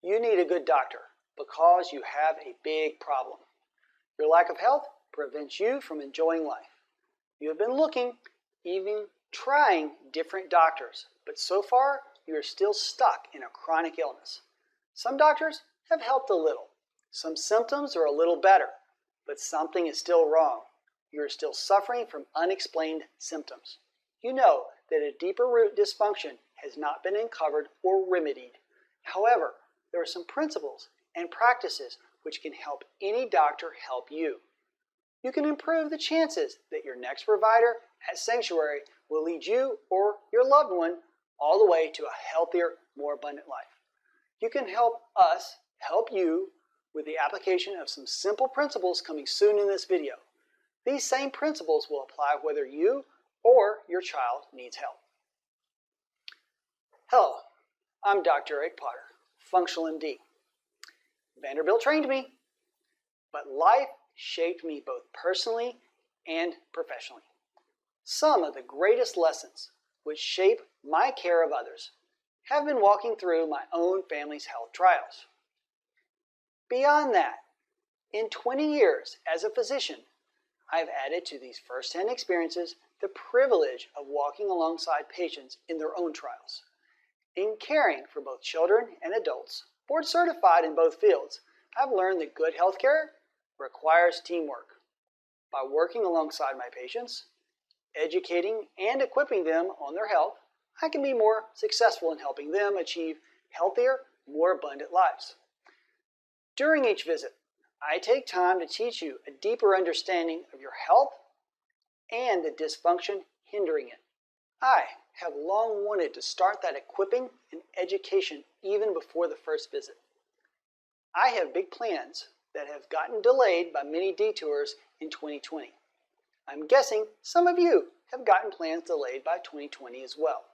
You need a good doctor because you have a big problem. Your lack of health prevents you from enjoying life. You have been looking, even trying different doctors, but so far you are still stuck in a chronic illness. Some doctors have helped a little. Some symptoms are a little better, but something is still wrong. You are still suffering from unexplained symptoms. You know that a deeper root dysfunction has not been uncovered or remedied. However, there are some principles and practices which can help any doctor help you. You can improve the chances that your next provider at Sanctuary will lead you or your loved one all the way to a healthier, more abundant life. You can help us help you with the application of some simple principles coming soon in this video. These same principles will apply whether you or your child needs help. Hello, I'm Dr. Eric Potter, Functional MD. Vanderbilt trained me, but life shaped me both personally and professionally. Some of the greatest lessons which shape my care of others have been walking through my own family's health trials. Beyond that, in 20 years as a physician, I've added to these first-hand experiences the privilege of walking alongside patients in their own trials. In caring for both children and adults, board certified in both fields, I've learned that good healthcare requires teamwork. By working alongside my patients, educating and equipping them on their health, I can be more successful in helping them achieve healthier, more abundant lives. During each visit, I take time to teach you a deeper understanding of your health and the dysfunction hindering it. I have long wanted to start that equipping and education even before the first visit. I have big plans that have gotten delayed by many detours in 2020. I'm guessing some of you have gotten plans delayed by 2020 as well.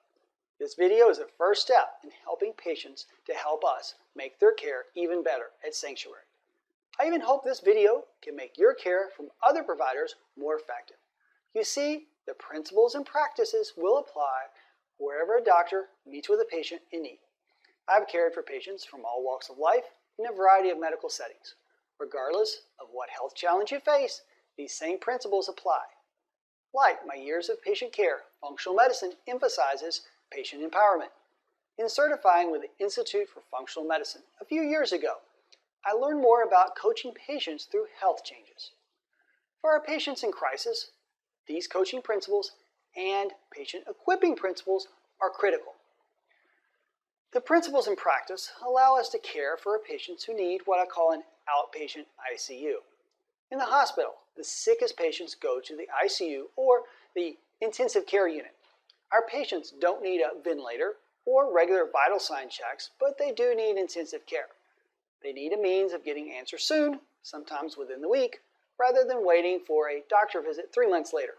This video is a first step in helping patients to help us make their care even better at Sanctuary. I even hope this video can make your care from other providers more effective. You see, the principles and practices will apply wherever a doctor meets with a patient in need. I've cared for patients from all walks of life in a variety of medical settings. Regardless of what health challenge you face, these same principles apply. Like my years of patient care, functional medicine emphasizes patient empowerment. In certifying with the Institute for Functional Medicine a few years ago, I learned more about coaching patients through health changes. For our patients in crisis, these coaching principles and patient equipping principles are critical. The principles in practice allow us to care for our patients who need what I call an outpatient ICU. In the hospital, the sickest patients go to the ICU or the intensive care unit. Our patients don't need a ventilator or regular vital sign checks, but they do need intensive care. They need a means of getting answers soon, sometimes within the week, rather than waiting for a doctor visit 3 months later.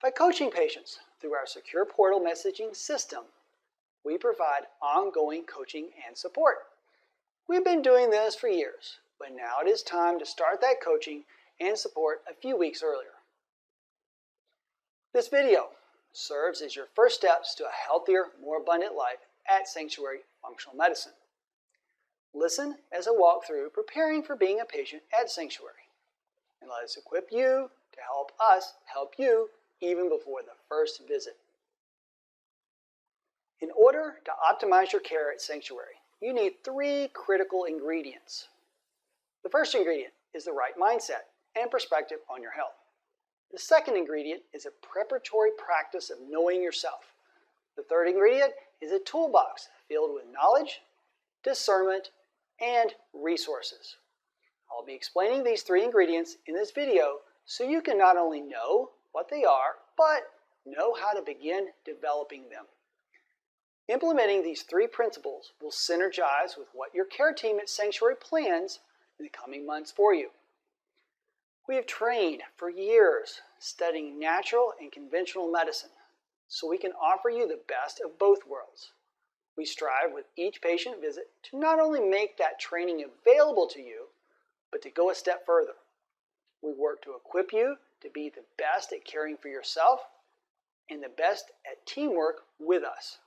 By coaching patients through our secure portal messaging system, we provide ongoing coaching and support. We've been doing this for years, but now it is time to start that coaching and support a few weeks earlier. This video serves as your first steps to a healthier, more abundant life at Sanctuary Functional Medicine. Listen as I walk through preparing for being a patient at Sanctuary, and let us equip you to help us help you even before the first visit. In order to optimize your care at Sanctuary, you need 3 critical ingredients. The first ingredient is the right mindset and perspective on your health. The second ingredient is a preparatory practice of knowing yourself. The third ingredient is a toolbox filled with knowledge, discernment, and resources. I'll be explaining these 3 ingredients in this video so you can not only know what they are, but know how to begin developing them. Implementing these 3 principles will synergize with what your care team at Sanctuary plans in the coming months for you. We have trained for years studying natural and conventional medicine, so we can offer you the best of both worlds. We strive with each patient visit to not only make that training available to you, but to go a step further. We work to equip you to be the best at caring for yourself and the best at teamwork with us.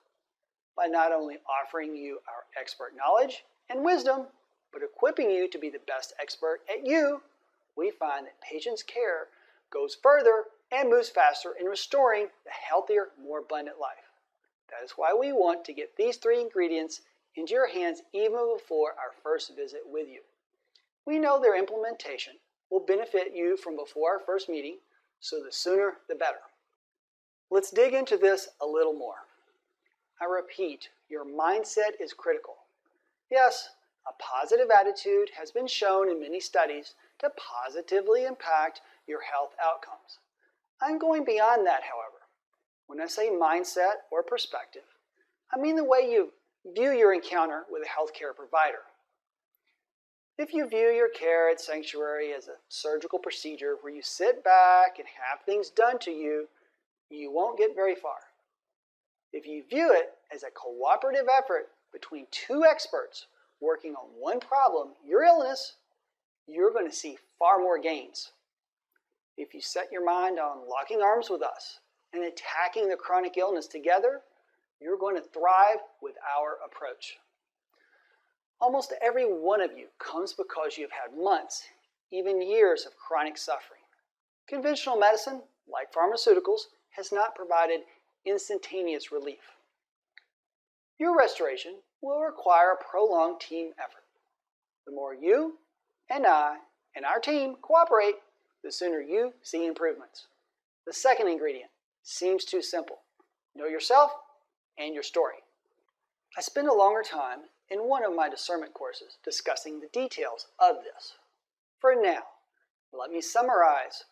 by not only offering you our expert knowledge and wisdom, but equipping you to be the best expert at you, we find that patients' care goes further and moves faster in restoring the healthier, more abundant life. That is why we want to get these 3 ingredients into your hands even before our first visit with you. We know their implementation will benefit you from before our first meeting, so the sooner the better. Let's dig into this a little more. I repeat, your mindset is critical. Yes, a positive attitude has been shown in many studies to positively impact your health outcomes. I'm going beyond that, however. When I say mindset or perspective, I mean the way you view your encounter with a healthcare provider. If you view your care at Sanctuary as a surgical procedure where you sit back and have things done to you, you won't get very far. If you view it as a cooperative effort between 2 experts working on one problem, your illness, you're going to see far more gains. If you set your mind on locking arms with us and attacking the chronic illness together, you're going to thrive with our approach. Almost every one of you comes because you've had months, even years of chronic suffering. Conventional medicine, like pharmaceuticals, has not provided instantaneous relief. Your restoration will require a prolonged team effort. The more you and I and our team cooperate, the sooner you see improvements. The second ingredient seems too simple. Know yourself and your story. I spent a longer time in one of my discernment courses discussing the details of this. For now, let me summarize.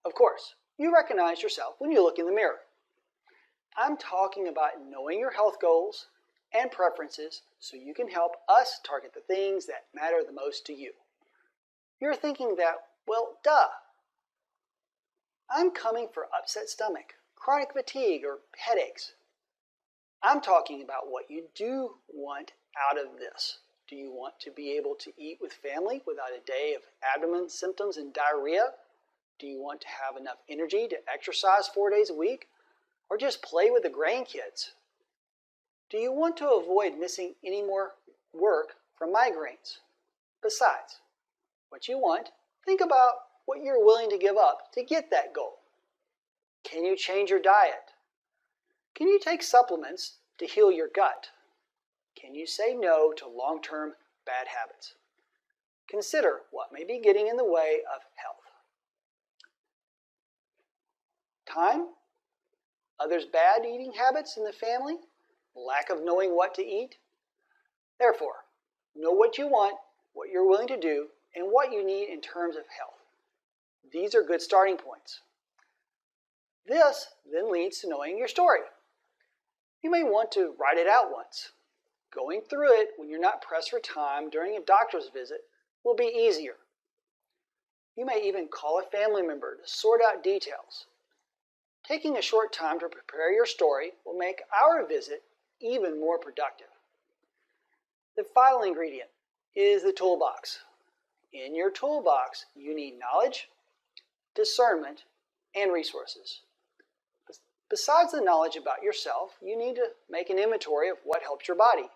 Of course, you recognize yourself when you look in the mirror. I'm talking about knowing your health goals and preferences so you can help us target the things that matter the most to you. You're thinking that, well, duh. I'm coming for upset stomach, chronic fatigue, or headaches. I'm talking about what you do want out of this. Do you want to be able to eat with family without a day of abdomen symptoms and diarrhea? Do you want to have enough energy to exercise 4 days a week? Or just play with the grandkids? Do you want to avoid missing any more work from migraines? Besides, what you want, think about what you're willing to give up to get that goal. Can you change your diet? Can you take supplements to heal your gut? Can you say no to long-term bad habits? Consider what may be getting in the way of health. Time? Others' bad eating habits in the family? Lack of knowing what to eat? Therefore, know what you want, what you're willing to do, and what you need in terms of health. These are good starting points. This then leads to knowing your story. You may want to write it out once. Going through it when you're not pressed for time during a doctor's visit will be easier. You may even call a family member to sort out details. Taking a short time to prepare your story will make our visit even more productive. The final ingredient is the toolbox. In your toolbox, you need knowledge, discernment, and resources. Besides the knowledge about yourself, you need to make an inventory of what helps your body.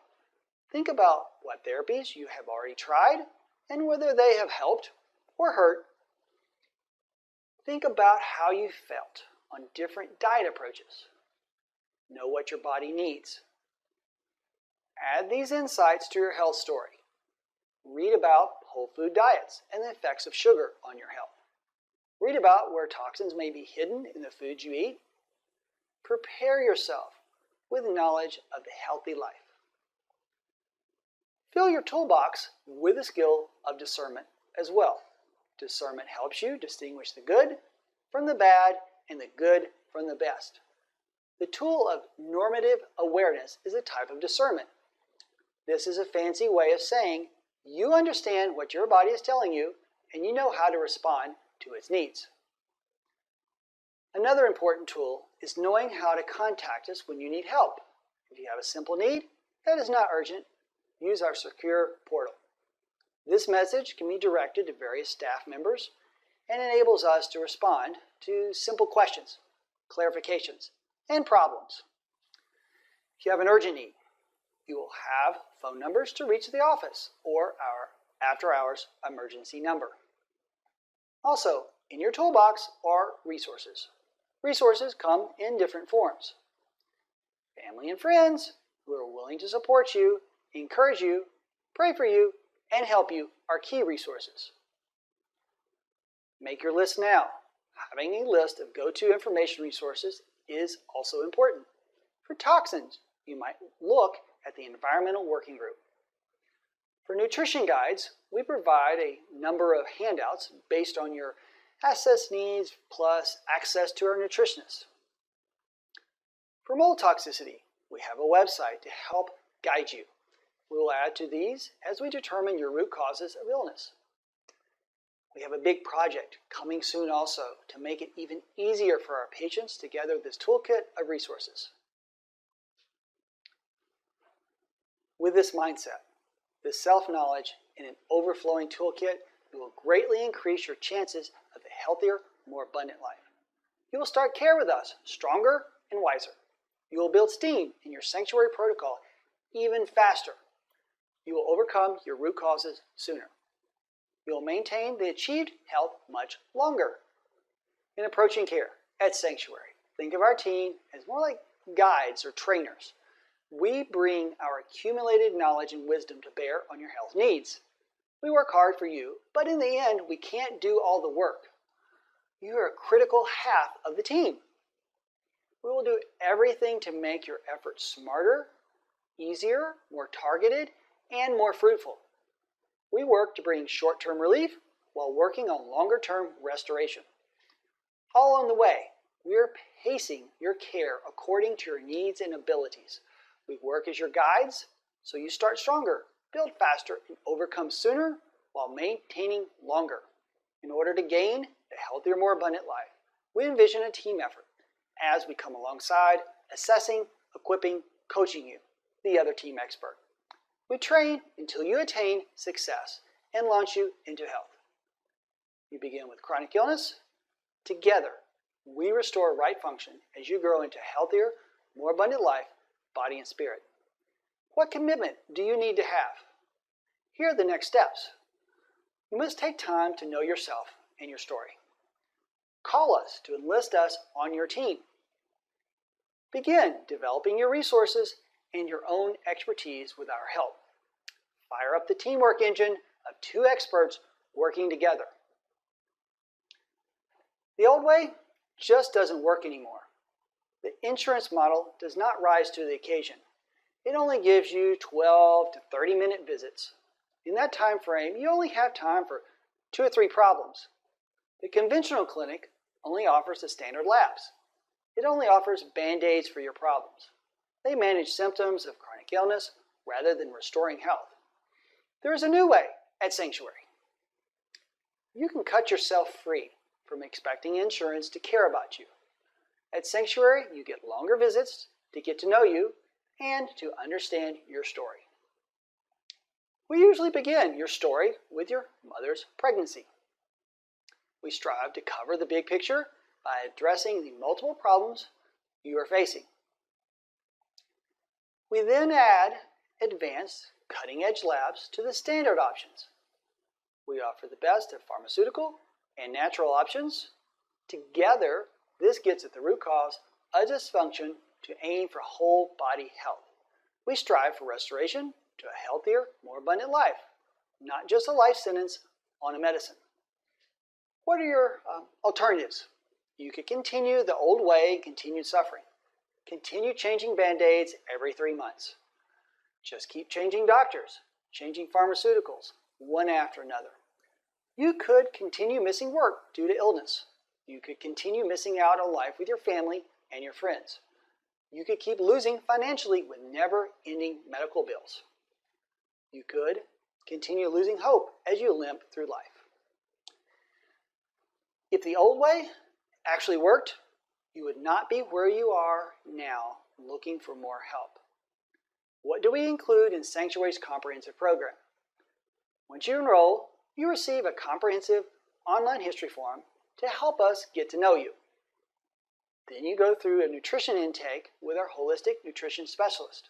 Think about what therapies you have already tried and whether they have helped or hurt. Think about how you felt on different diet approaches. Know what your body needs. Add these insights to your health story. Read about whole food diets and the effects of sugar on your health. Read about where toxins may be hidden in the foods you eat. Prepare yourself with knowledge of the healthy life. Fill your toolbox with the skill of discernment as well. Discernment helps you distinguish the good from the bad and the good from the best. The tool of normative awareness is a type of discernment. This is a fancy way of saying you understand what your body is telling you and you know how to respond to its needs. Another important tool is knowing how to contact us when you need help. If you have a simple need that is not urgent, use our secure portal. This message can be directed to various staff members and enables us to respond to simple questions, clarifications, and problems. If you have an urgent need, you will have phone numbers to reach the office or our after-hours emergency number. Also, in your toolbox are resources. Resources come in different forms. Family and friends who are willing to support you, encourage you, pray for you, and help you are key resources. Make your list now. Having a list of go-to information resources is also important. For toxins, you might look at the Environmental Working Group. For nutrition guides, we provide a number of handouts based on your access needs plus access to our nutritionists. For mold toxicity, we have a website to help guide you. We will add to these as we determine your root causes of illness. We have a big project coming soon also to make it even easier for our patients to gather this toolkit of resources. With this mindset, this self-knowledge, and an overflowing toolkit, you will greatly increase your chances of a healthier, more abundant life. You will start care with us stronger and wiser. You will build steam in your sanctuary protocol even faster. You will overcome your root causes sooner. You will maintain the achieved health much longer. In approaching care at Sanctuary, think of our team as more like guides or trainers. We bring our accumulated knowledge and wisdom to bear on your health needs. We work hard for you, but in the end, we can't do all the work. You are a critical half of the team. We will do everything to make your efforts smarter, easier, more targeted, and more fruitful. We work to bring short-term relief while working on longer-term restoration. All along the way, we are pacing your care according to your needs and abilities. We work as your guides, so you start stronger, build faster, and overcome sooner while maintaining longer. In order to gain a healthier, more abundant life, we envision a team effort as we come alongside, assessing, equipping, coaching you, the other team expert. We train until you attain success and launch you into health. You begin with chronic illness. Together, we restore right function as you grow into a healthier, more abundant life, body and spirit. What commitment do you need to have? Here are the next steps. You must take time to know yourself and your story. Call us to enlist us on your team. Begin developing your resources and your own expertise with our help. Fire up the teamwork engine of two experts working together. The old way just doesn't work anymore. The insurance model does not rise to the occasion. It only gives you 12 to 30-minute visits. In that time frame, you only have time for 2 or 3 problems. The conventional clinic only offers the standard labs. It only offers band-aids for your problems. They manage symptoms of chronic illness rather than restoring health. There is a new way at Sanctuary. You can cut yourself free from expecting insurance to care about you. At Sanctuary, you get longer visits to get to know you and to understand your story. We usually begin your story with your mother's pregnancy. We strive to cover the big picture by addressing the multiple problems you are facing. We then add advanced, cutting-edge labs to the standard options. We offer the best of pharmaceutical and natural options. Together, this gets at the root cause of dysfunction to aim for whole body health. We strive for restoration to a healthier, more abundant life, not just a life sentence on a medicine. What are your alternatives? You could continue the old way and continue suffering. Continue changing band-aids every 3 months. Just keep changing doctors, changing pharmaceuticals, one after another. You could continue missing work due to illness. You could continue missing out on life with your family and your friends. You could keep losing financially with never-ending medical bills. You could continue losing hope as you limp through life. If the old way actually worked, you would not be where you are now looking for more help. What do we include in Sanctuary's comprehensive program? Once you enroll, you receive a comprehensive online history form to help us get to know you. Then you go through a nutrition intake with our holistic nutrition specialist.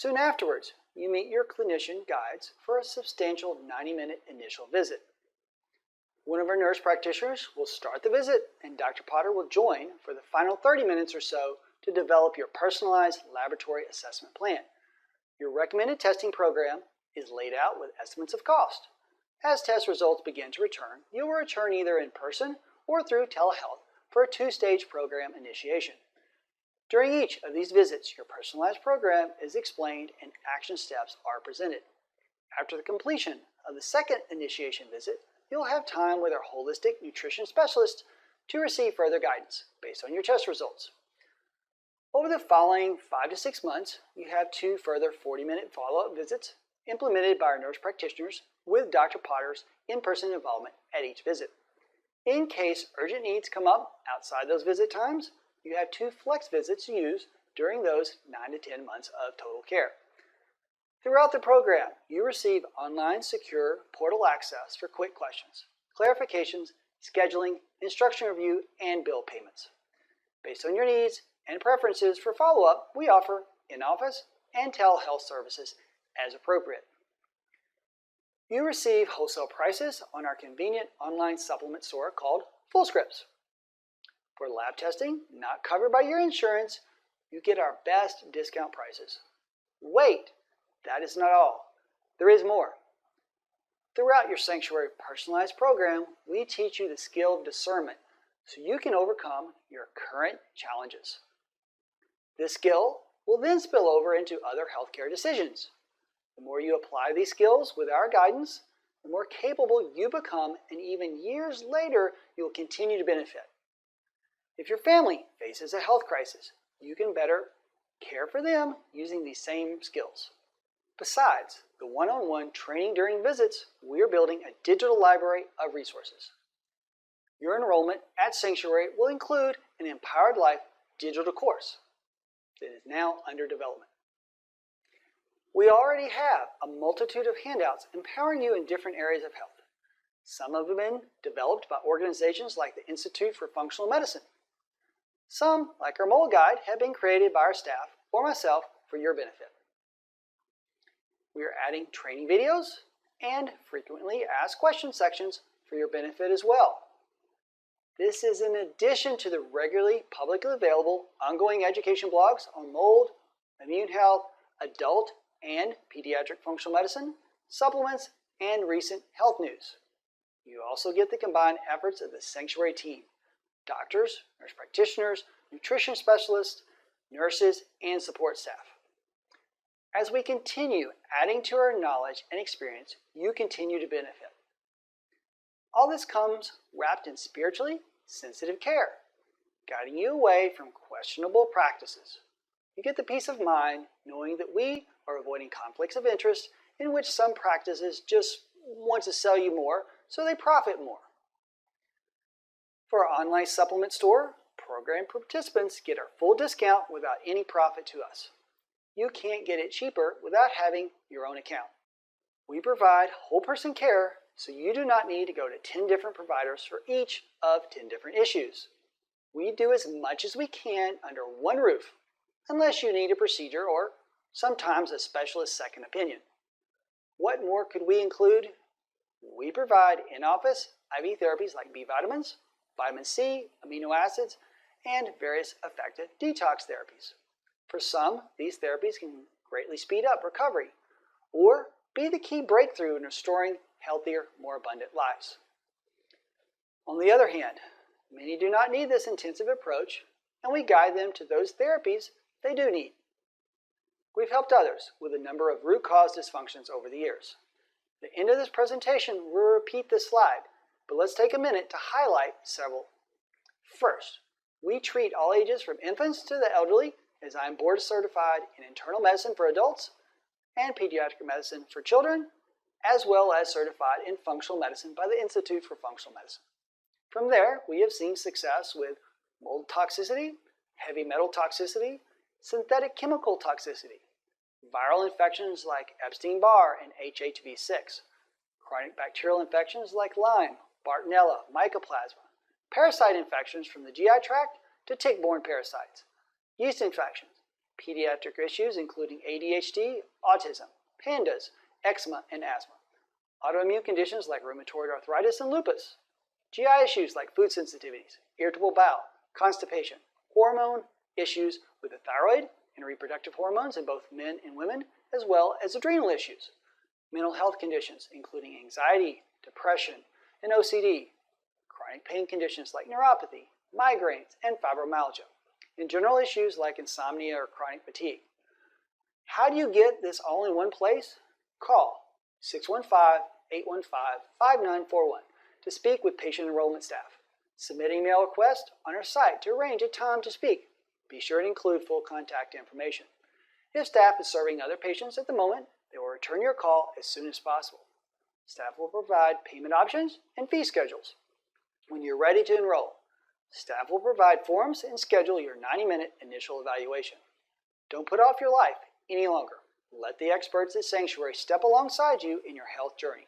Soon afterwards, you meet your clinician guides for a substantial 90-minute initial visit. One of our nurse practitioners will start the visit, and Dr. Potter will join for the final 30 minutes or so to develop your personalized laboratory assessment plan. Your recommended testing program is laid out with estimates of cost. As test results begin to return, you will return either in person or through telehealth for a 2-stage program initiation. During each of these visits, your personalized program is explained and action steps are presented. After the completion of the second initiation visit, you'll have time with our holistic nutrition specialist to receive further guidance based on your test results. Over the following 5 to 6 months, you have 2 further 40-minute follow-up visits implemented by our nurse practitioners with Dr. Potter's in-person involvement at each visit. In case urgent needs come up outside those visit times, you have 2 flex visits to use during those 9 to 10 months of total care. Throughout the program, you receive online secure portal access for quick questions, clarifications, scheduling, instruction review, and bill payments. Based on your needs and preferences for follow-up, we offer in-office and telehealth services as appropriate. You receive wholesale prices on our convenient online supplement store called FullScripts. For lab testing not covered by your insurance, you get our best discount prices. Wait, that is not all. There is more. Throughout your Sanctuary personalized program, we teach you the skill of discernment so you can overcome your current challenges. This skill will then spill over into other healthcare decisions. The more you apply these skills with our guidance, the more capable you become, and even years later, you will continue to benefit. If your family faces a health crisis, you can better care for them using these same skills. Besides the one-on-one training during visits, we are building a digital library of resources. Your enrollment at Sanctuary will include an Empowered Life digital course that is now under development. We already have a multitude of handouts empowering you in different areas of health. Some have been developed by organizations like the Institute for Functional Medicine. Some, like our mold guide, have been created by our staff or myself for your benefit. We are adding training videos and frequently asked question sections for your benefit as well. This is in addition to the regularly publicly available ongoing education blogs on mold, immune health, adult and pediatric functional medicine, supplements, and recent health news. You also get the combined efforts of the Sanctuary team: doctors, nurse practitioners, nutrition specialists, nurses, and support staff. As we continue adding to our knowledge and experience, you continue to benefit. All this comes wrapped in spiritually sensitive care, guiding you away from questionable practices. You get the peace of mind knowing that we are avoiding conflicts of interest in which some practices just want to sell you more so they profit more. For our online supplement store, program participants get our full discount without any profit to us. You can't get it cheaper without having your own account. We provide whole person care, so you do not need to go to 10 different providers for each of 10 different issues. We do as much as we can under one roof, unless you need a procedure or sometimes a specialist second opinion. What more could we include? We provide in-office IV therapies like B vitamins, vitamin C, amino acids, and various effective detox therapies. For some, these therapies can greatly speed up recovery or be the key breakthrough in restoring healthier, more abundant lives. On the other hand, many do not need this intensive approach, and we guide them to those therapies they do need. We've helped others with a number of root cause dysfunctions over the years. At the end of this presentation, we'll repeat this slide, but let's take a minute to highlight several. First, we treat all ages from infants to the elderly, as I am board certified in internal medicine for adults and pediatric medicine for children, as well as certified in functional medicine by the Institute for Functional Medicine. From there, we have seen success with mold toxicity, heavy metal toxicity, synthetic chemical toxicity, viral infections like Epstein-Barr and HHV6, chronic bacterial infections like Lyme, Bartonella, Mycoplasma, parasite infections from the GI tract to tick-borne parasites, yeast infections, pediatric issues including ADHD, autism, PANDAS, eczema, and asthma, autoimmune conditions like rheumatoid arthritis and lupus, GI issues like food sensitivities, irritable bowel, constipation, hormone issues with the thyroid and reproductive hormones in both men and women, as well as adrenal issues, mental health conditions including anxiety, depression, and OCD, chronic pain conditions like neuropathy, migraines, and fibromyalgia, and general issues like insomnia or chronic fatigue. How do you get this all in one place? Call 615-815-5941 to speak with patient enrollment staff. Submit an email request on our site to arrange a time to speak. Be sure to include full contact information. If staff is serving other patients at the moment, they will return your call as soon as possible. Staff will provide payment options and fee schedules. When you're ready to enroll, staff will provide forms and schedule your 90-minute initial evaluation. Don't put off your life any longer. Let the experts at Sanctuary step alongside you in your health journey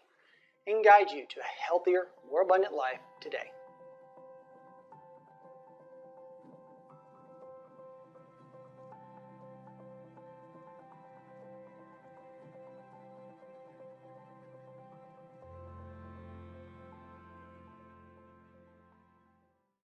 and guide you to a healthier, more abundant life today.